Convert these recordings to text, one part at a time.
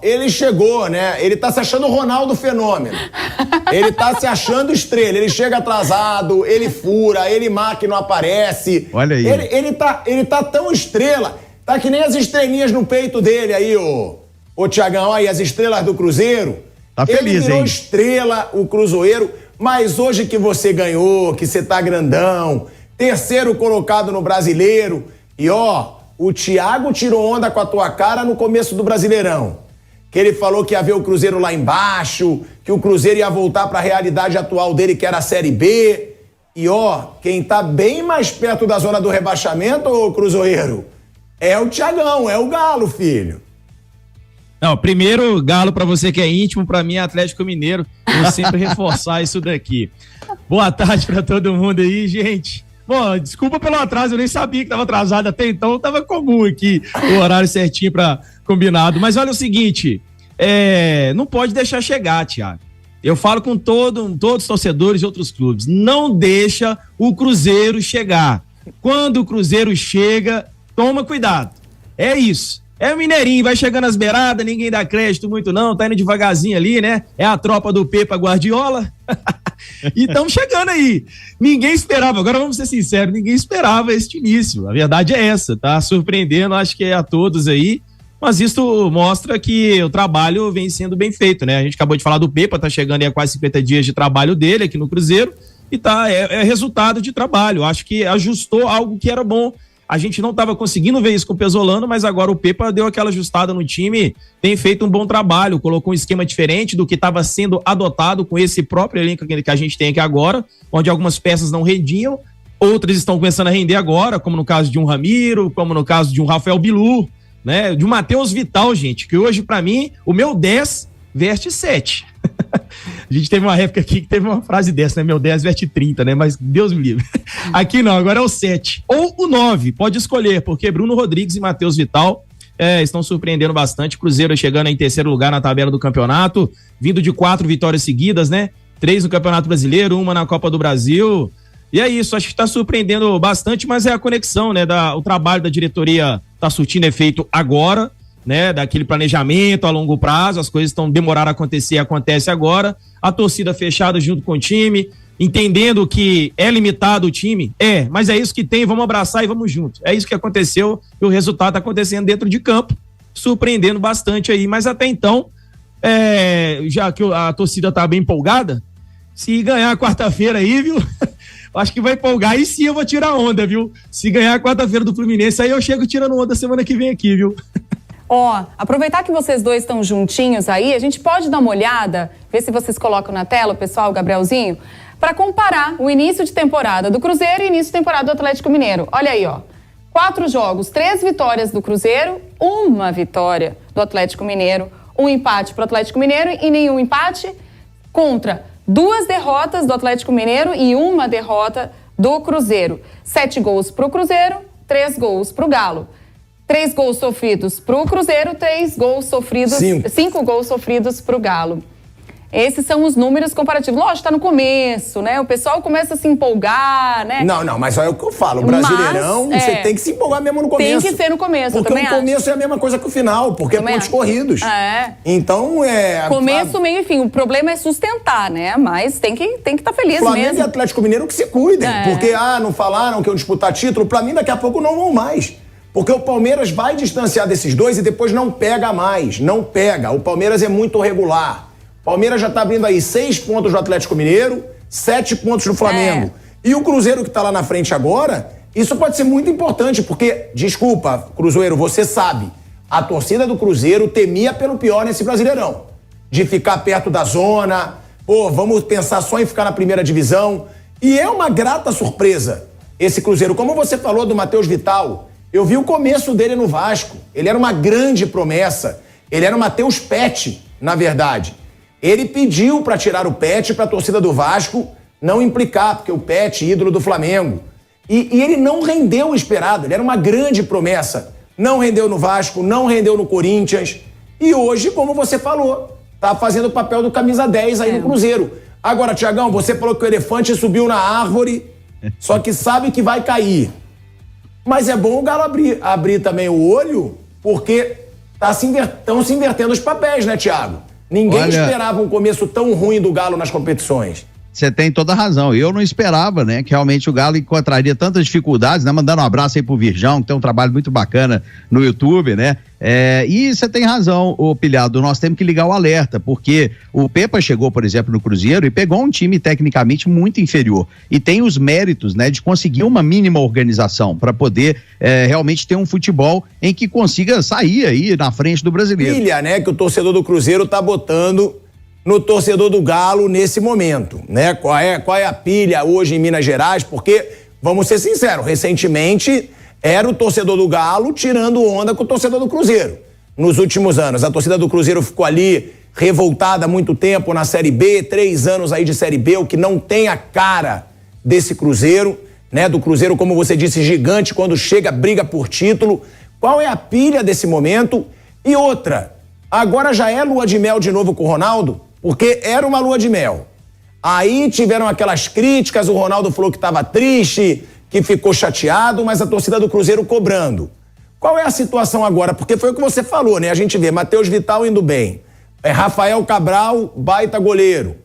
Ele chegou, né? Ele tá se achando o Ronaldo Fenômeno. Ele tá se achando estrela. Ele chega atrasado, ele fura, ele marca e não aparece. Olha aí. Ele tá tão estrela. Tá que nem as estrelinhas no peito dele aí, ô Tiagão. Aí, as estrelas do Cruzeiro. Tá feliz, ele virou hein? estrela, o Cruzeiro. Mas hoje que você ganhou, que você tá grandão, terceiro colocado no Brasileiro. E o Thiago tirou onda com a tua cara no começo do Brasileirão. Que ele falou que ia ver o Cruzeiro lá embaixo, que o Cruzeiro ia voltar para a realidade atual dele, que era a Série B. E quem tá bem mais perto da zona do rebaixamento, ô Cruzeiro, é o Thiagão, é o Galo, filho. Não, primeiro, Galo, pra você que é íntimo, pra mim é Atlético Mineiro. Vou sempre reforçar isso daqui. Boa tarde pra todo mundo aí, gente. Bom, desculpa pelo atraso, eu nem sabia que tava atrasado até então, tava comum aqui o horário certinho pra combinado. Mas olha o seguinte, não pode deixar chegar, Thiago. Eu falo com todos os torcedores de outros clubes, não deixa o Cruzeiro chegar. Quando o Cruzeiro chega, toma cuidado. É isso. É o Mineirinho, vai chegando às beiradas, ninguém dá crédito muito não, tá indo devagarzinho ali, né? É a tropa do Pepa Guardiola. E estamos chegando aí. Ninguém esperava, agora vamos ser sinceros, ninguém esperava este início. A verdade é essa, tá surpreendendo, acho que é a todos aí. Mas isso mostra que o trabalho vem sendo bem feito, né? A gente acabou de falar do Pepa, tá chegando aí a quase 50 dias de trabalho dele aqui no Cruzeiro e é resultado de trabalho. Acho que ajustou algo que era bom. A gente não estava conseguindo ver isso com o Pesolano, mas agora o Pepa deu aquela ajustada no time, tem feito um bom trabalho, colocou um esquema diferente do que estava sendo adotado com esse próprio elenco que a gente tem aqui agora, onde algumas peças não rendiam, outras estão começando a render agora, como no caso de um Ramiro, como no caso de um Rafael Bilu, né? De um Matheus Vital, gente, que hoje, para mim, o meu 10 veste 7. A gente teve uma época aqui que teve uma frase dessa, né? Meu 10 veste 30, né? Mas Deus me livre. Aqui não, agora é o 7. Ou o 9, pode escolher, porque Bruno Rodrigues e Matheus Vital estão surpreendendo bastante. Cruzeiro chegando em terceiro lugar na tabela do campeonato, vindo de 4 vitórias seguidas, né? 3 no Campeonato Brasileiro, 1 na Copa do Brasil. E é isso, acho que está surpreendendo bastante, mas é a conexão, né? O trabalho da diretoria está surtindo efeito agora, né, daquele planejamento a longo prazo, as coisas estão demorando a acontecer, acontece agora, a torcida fechada junto com o time, entendendo que é limitado o time, mas é isso que tem, vamos abraçar e vamos junto. É isso que aconteceu e o resultado está acontecendo dentro de campo, surpreendendo bastante aí, mas até então, já que a torcida está bem empolgada, se ganhar quarta-feira aí, viu, acho que vai empolgar, aí sim eu vou tirar onda, viu, se ganhar quarta-feira do Fluminense, aí eu chego tirando onda semana que vem aqui, viu. Aproveitar que vocês dois estão juntinhos aí, a gente pode dar uma olhada, ver se vocês colocam na tela, o pessoal, o Gabrielzinho, para comparar o início de temporada do Cruzeiro e o início de temporada do Atlético Mineiro. Olha aí, 4 jogos, 3 vitórias do Cruzeiro, 1 vitória do Atlético Mineiro, 1 empate para o Atlético Mineiro e nenhum empate contra 2 derrotas do Atlético Mineiro e 1 derrota do Cruzeiro. 7 gols para o Cruzeiro, 3 gols para o Galo. 3 gols sofridos para o Cruzeiro, 5 gols sofridos para o Galo. Esses são os números comparativos. Lógico, está no começo, né? O pessoal começa a se empolgar, né? Não, mas é o que eu falo. O Brasileirão, você tem que se empolgar mesmo no começo. Tem que ser no começo, porque o começo é a mesma coisa que o final, porque é pontos corridos. Então, começo, meio e fim. O problema é sustentar, né? Mas tem que estar feliz Flamengo mesmo. E Atlético Mineiro que se cuidem. Porque, não falaram que eu disputar título. Pra mim, daqui a pouco não vão mais. Porque o Palmeiras vai distanciar desses dois e depois não pega mais. Não pega. O Palmeiras é muito regular. O Palmeiras já tá abrindo aí 6 pontos do Atlético Mineiro, 7 pontos do Flamengo. E o Cruzeiro que tá lá na frente agora, isso pode ser muito importante, porque, desculpa, Cruzeiro, você sabe, a torcida do Cruzeiro temia pelo pior nesse Brasileirão. De ficar perto da zona, vamos pensar só em ficar na primeira divisão. E é uma grata surpresa esse Cruzeiro. Como você falou do Matheus Vital, eu vi o começo dele no Vasco. Ele era uma grande promessa. Ele era o Matheus Pet, na verdade. Ele pediu para tirar o Pet para a torcida do Vasco não implicar, porque o Pet, ídolo do Flamengo. E ele não rendeu o esperado. Ele era uma grande promessa. Não rendeu no Vasco, não rendeu no Corinthians. E hoje, como você falou, tá fazendo o papel do camisa 10 aí no Cruzeiro. Agora, Tiagão, você falou que o elefante subiu na árvore, só que sabe que vai cair. Mas é bom o Galo abrir também o olho, porque estão se invertendo os papéis, né, Thiago? Ninguém esperava um começo tão ruim do Galo nas competições. Você tem toda a razão. Eu não esperava, né, que realmente o Galo encontraria tantas dificuldades, né? Mandando um abraço aí pro Virjão, que tem um trabalho muito bacana no YouTube, né? E você tem razão, ô Pilhado, nós temos que ligar o alerta, porque o Pepa chegou, por exemplo, no Cruzeiro e pegou um time tecnicamente muito inferior e tem os méritos, né, de conseguir uma mínima organização para poder realmente ter um futebol em que consiga sair aí na frente do brasileiro. Pilha, né, que o torcedor do Cruzeiro tá botando no torcedor do Galo nesse momento, né? Qual é a pilha hoje em Minas Gerais? Porque, vamos ser sinceros, recentemente era o torcedor do Galo tirando onda com o torcedor do Cruzeiro. Nos últimos anos, a torcida do Cruzeiro ficou ali revoltada há muito tempo na Série B, 3 anos aí de Série B, o que não tem a cara desse Cruzeiro, né? Do Cruzeiro, como você disse, gigante, quando chega, briga por título. Qual é a pilha desse momento? E outra, agora já é lua de mel de novo com o Ronaldo? Porque era uma lua de mel. Aí tiveram aquelas críticas, o Ronaldo falou que estava triste, que ficou chateado, mas a torcida do Cruzeiro cobrando. Qual é a situação agora? Porque foi o que você falou, né? A gente vê Matheus Vital indo bem, Rafael Cabral, baita goleiro.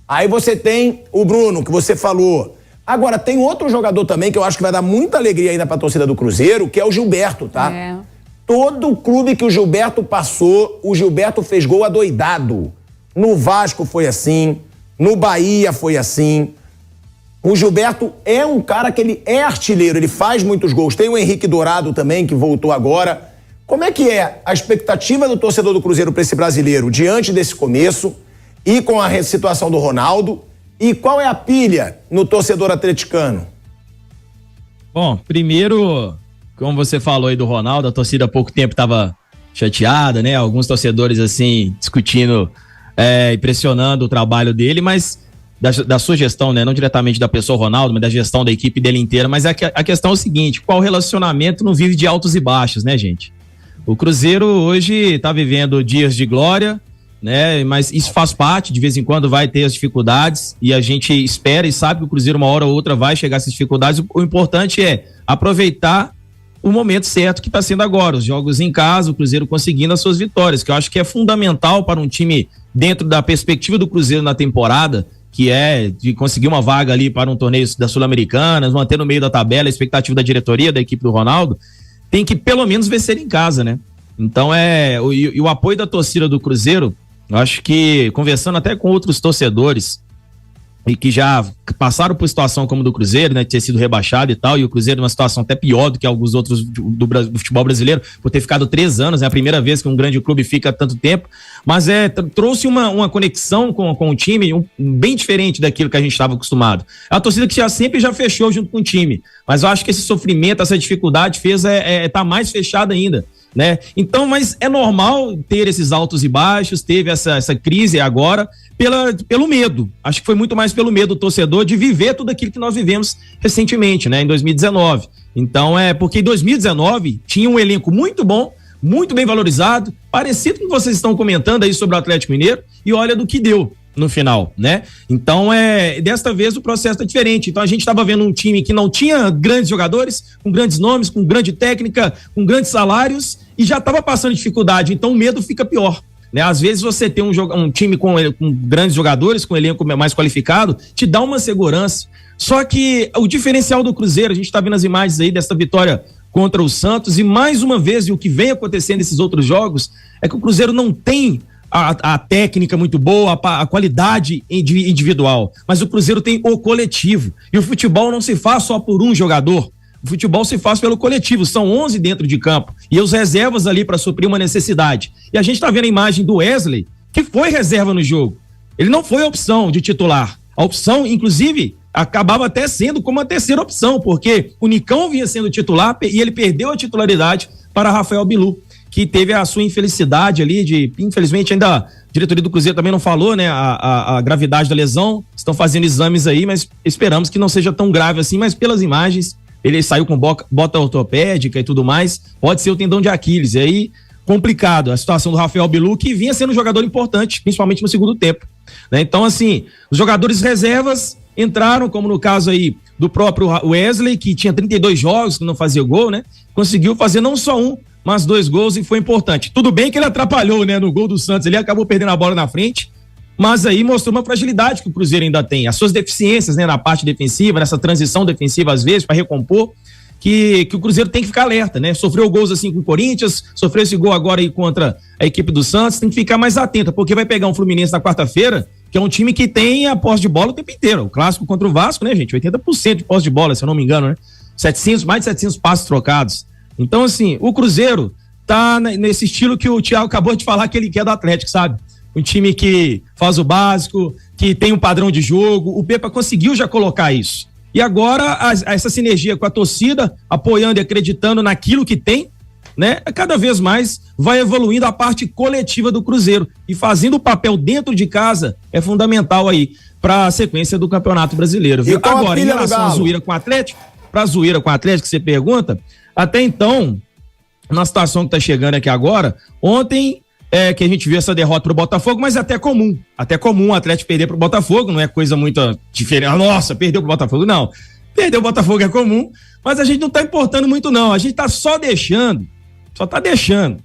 Aí você tem o Bruno, que você falou. Agora, tem outro jogador também que eu acho que vai dar muita alegria ainda pra torcida do Cruzeiro, que é o Gilberto, tá? Todo clube que o Gilberto passou, o Gilberto fez gol adoidado. No Vasco foi assim, no Bahia foi assim. O Gilberto é um cara que ele é artilheiro, ele faz muitos gols. Tem o Henrique Dourado também, que voltou agora. Como é que é a expectativa do torcedor do Cruzeiro para esse brasileiro diante desse começo e com a situação do Ronaldo? E qual é a pilha no torcedor atleticano? Bom, primeiro, como você falou aí do Ronaldo, a torcida há pouco tempo estava chateada, né? Alguns torcedores assim discutindo, impressionando o trabalho dele, mas da sua gestão, né? Não diretamente da pessoa Ronaldo, mas da gestão da equipe dele inteira. Mas a questão é o seguinte: qual relacionamento não vive de altos e baixos, né, gente? O Cruzeiro hoje está vivendo dias de glória, né? Mas isso faz parte, de vez em quando vai ter as dificuldades e a gente espera e sabe que o Cruzeiro uma hora ou outra vai chegar a essas dificuldades. O importante é aproveitar o momento certo que está sendo agora, os jogos em casa, o Cruzeiro conseguindo as suas vitórias, que eu acho que é fundamental para um time dentro da perspectiva do Cruzeiro na temporada, que é de conseguir uma vaga ali para um torneio da Sul-Americana, manter no meio da tabela a expectativa da diretoria, da equipe do Ronaldo, tem que pelo menos vencer em casa, né? Então o apoio da torcida do Cruzeiro, eu acho que conversando até com outros torcedores e que já passaram por situação como do Cruzeiro, né, de ter sido rebaixado e tal, e o Cruzeiro numa situação até pior do que alguns outros do futebol brasileiro, por ter ficado 3 anos, é a primeira vez que um grande clube fica tanto tempo, mas trouxe uma conexão com o time bem diferente daquilo que a gente estava acostumado. É a torcida que sempre já fechou junto com o time, mas eu acho que esse sofrimento, essa dificuldade fez tá mais fechada ainda, né? Então, mas é normal ter esses altos e baixos, teve essa crise agora pelo medo. Acho que foi muito mais pelo medo do torcedor de viver tudo aquilo que nós vivemos recentemente, né? Em 2019. Então, porque em 2019 tinha um elenco muito bom, muito bem valorizado, parecido com o que vocês estão comentando aí sobre o Atlético Mineiro, e olha do que deu no final, né? Então, desta vez o processo é diferente. Então, a gente estava vendo um time que não tinha grandes jogadores, com grandes nomes, com grande técnica, com grandes salários, e já estava passando dificuldade. Então, o medo fica pior, né? Às vezes você tem um time com grandes jogadores, com um elenco mais qualificado, te dá uma segurança. Só que o diferencial do Cruzeiro, a gente está vendo as imagens aí dessa vitória contra o Santos, e mais uma vez, e o que vem acontecendo nesses outros jogos, é que o Cruzeiro não tem a técnica muito boa, a qualidade individual, mas o Cruzeiro tem o coletivo, e o futebol não se faz só por um jogador, o futebol se faz pelo coletivo, são 11 dentro de campo, e os reservas ali para suprir uma necessidade, e a gente tá vendo a imagem do Wesley, que foi reserva no jogo, ele não foi a opção de titular, a opção, inclusive, acabava até sendo como a terceira opção, porque o Nicão vinha sendo titular e ele perdeu a titularidade para Rafael Bilu, que teve a sua infelicidade ali infelizmente ainda a diretoria do Cruzeiro também não falou, né, a gravidade da lesão, estão fazendo exames aí, mas esperamos que não seja tão grave assim, mas pelas imagens, ele saiu com bota ortopédica e tudo mais, pode ser o tendão de Aquiles, e aí complicado a situação do Rafael Bilu, que vinha sendo um jogador importante, principalmente no segundo tempo, né? Então assim, os jogadores reservas entraram, como no caso aí do próprio Wesley, que tinha 32 jogos, que não fazia gol, né? Conseguiu fazer não só um, mas 2 gols e foi importante. Tudo bem que ele atrapalhou, né, no gol do Santos, ele acabou perdendo a bola na frente, mas aí mostrou uma fragilidade que o Cruzeiro ainda tem, as suas deficiências, né, na parte defensiva, nessa transição defensiva às vezes, para recompor, que o Cruzeiro tem que ficar alerta, né? Sofreu gols assim com o Corinthians, sofreu esse gol agora aí contra a equipe do Santos, tem que ficar mais atenta, porque vai pegar um Fluminense na quarta-feira, que é um time que tem a posse de bola o tempo inteiro. O clássico contra o Vasco, né, gente? 80% de posse de bola, se eu não me engano, né? Mais de 700 passes trocados. Então, assim, o Cruzeiro tá nesse estilo que o Thiago acabou de falar que ele quer do Atlético, sabe? Um time que faz o básico, que tem um padrão de jogo. O Pepa conseguiu já colocar isso. E agora, essa sinergia com a torcida, apoiando e acreditando naquilo que tem, né? Cada vez mais vai evoluindo a parte coletiva do Cruzeiro. E fazendo o papel dentro de casa é fundamental aí para a sequência do Campeonato Brasileiro. Viu? Agora, em relação à zoeira com o Atlético, para a zoeira com o Atlético, que você pergunta, até então, na situação que está chegando aqui agora, ontem que a gente viu essa derrota pro Botafogo, mas até comum o Atlético perder pro Botafogo, não é coisa muito diferente, nossa, perdeu pro Botafogo, não, perder o Botafogo é comum, mas a gente não tá importando muito não, a gente tá só tá deixando,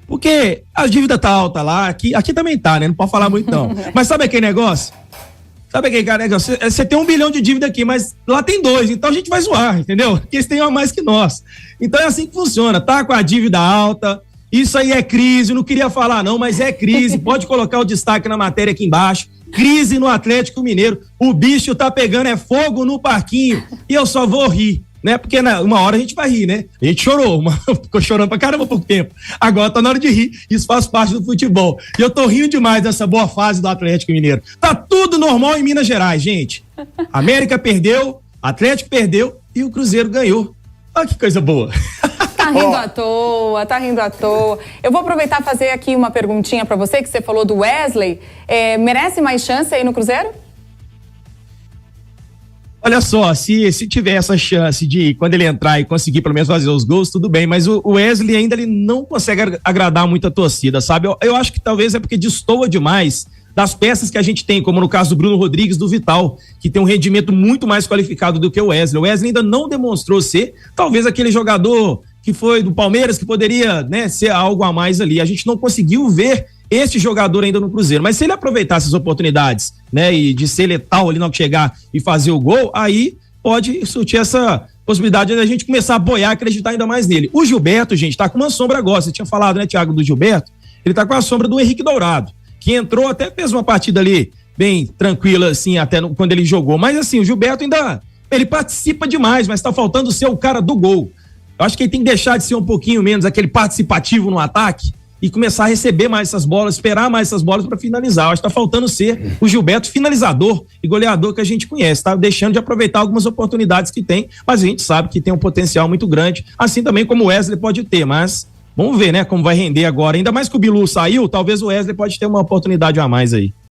porque a dívida tá alta lá, aqui também tá, né, não pode falar muito não, mas sabe aquele negócio? Você tem 1 bilhão de dívida aqui, mas lá tem 2, então a gente vai zoar, entendeu? Porque eles têm a mais que nós. Então é assim que funciona, tá com a dívida alta, isso aí é crise, não queria falar não, mas é crise, pode colocar o destaque na matéria aqui embaixo, crise no Atlético Mineiro, o bicho tá pegando fogo no parquinho, e eu só vou rir, né, porque uma hora a gente vai rir, né, a gente chorou, ficou chorando pra caramba há pouco tempo, agora tá na hora de rir, isso faz parte do futebol, e eu tô rindo demais dessa boa fase do Atlético Mineiro, tá tudo normal em Minas Gerais, gente, América perdeu, Atlético perdeu e o Cruzeiro ganhou, olha que coisa boa. Tá rindo à toa. Eu vou aproveitar e fazer aqui uma perguntinha pra você, que você falou do Wesley. Merece mais chance aí no Cruzeiro? Olha só, se tiver essa chance de, quando ele entrar e conseguir pelo menos fazer os gols, tudo bem, mas o Wesley ainda ele não consegue agradar muito a torcida, sabe? Eu acho que talvez é porque destoa demais das peças que a gente tem, como no caso do Bruno Rodrigues, do Vital, que tem um rendimento muito mais qualificado do que o Wesley. O Wesley ainda não demonstrou ser, talvez, aquele jogador que foi do Palmeiras, que poderia, né, ser algo a mais ali. A gente não conseguiu ver esse jogador ainda no Cruzeiro, mas se ele aproveitasse as oportunidades, né, e de ser letal ali na hora que chegar e fazer o gol, aí pode surtir essa possibilidade de a gente começar a apoiar, acreditar ainda mais nele. O Gilberto, gente, tá com uma sombra agora, você tinha falado, né, Thiago, do Gilberto, ele tá com a sombra do Henrique Dourado, que entrou, até fez uma partida ali bem tranquila, assim, até quando ele jogou, mas assim, o Gilberto ainda, ele participa demais, mas tá faltando ser o cara do gol. Eu acho que ele tem que deixar de ser um pouquinho menos aquele participativo no ataque e começar a receber mais essas bolas, esperar mais essas bolas para finalizar. Eu acho que tá faltando ser o Gilberto finalizador e goleador que a gente conhece, tá deixando de aproveitar algumas oportunidades que tem, mas a gente sabe que tem um potencial muito grande, assim também como o Wesley pode ter, mas vamos ver, né, como vai render agora, ainda mais que o Bilu saiu, talvez o Wesley pode ter uma oportunidade a mais aí.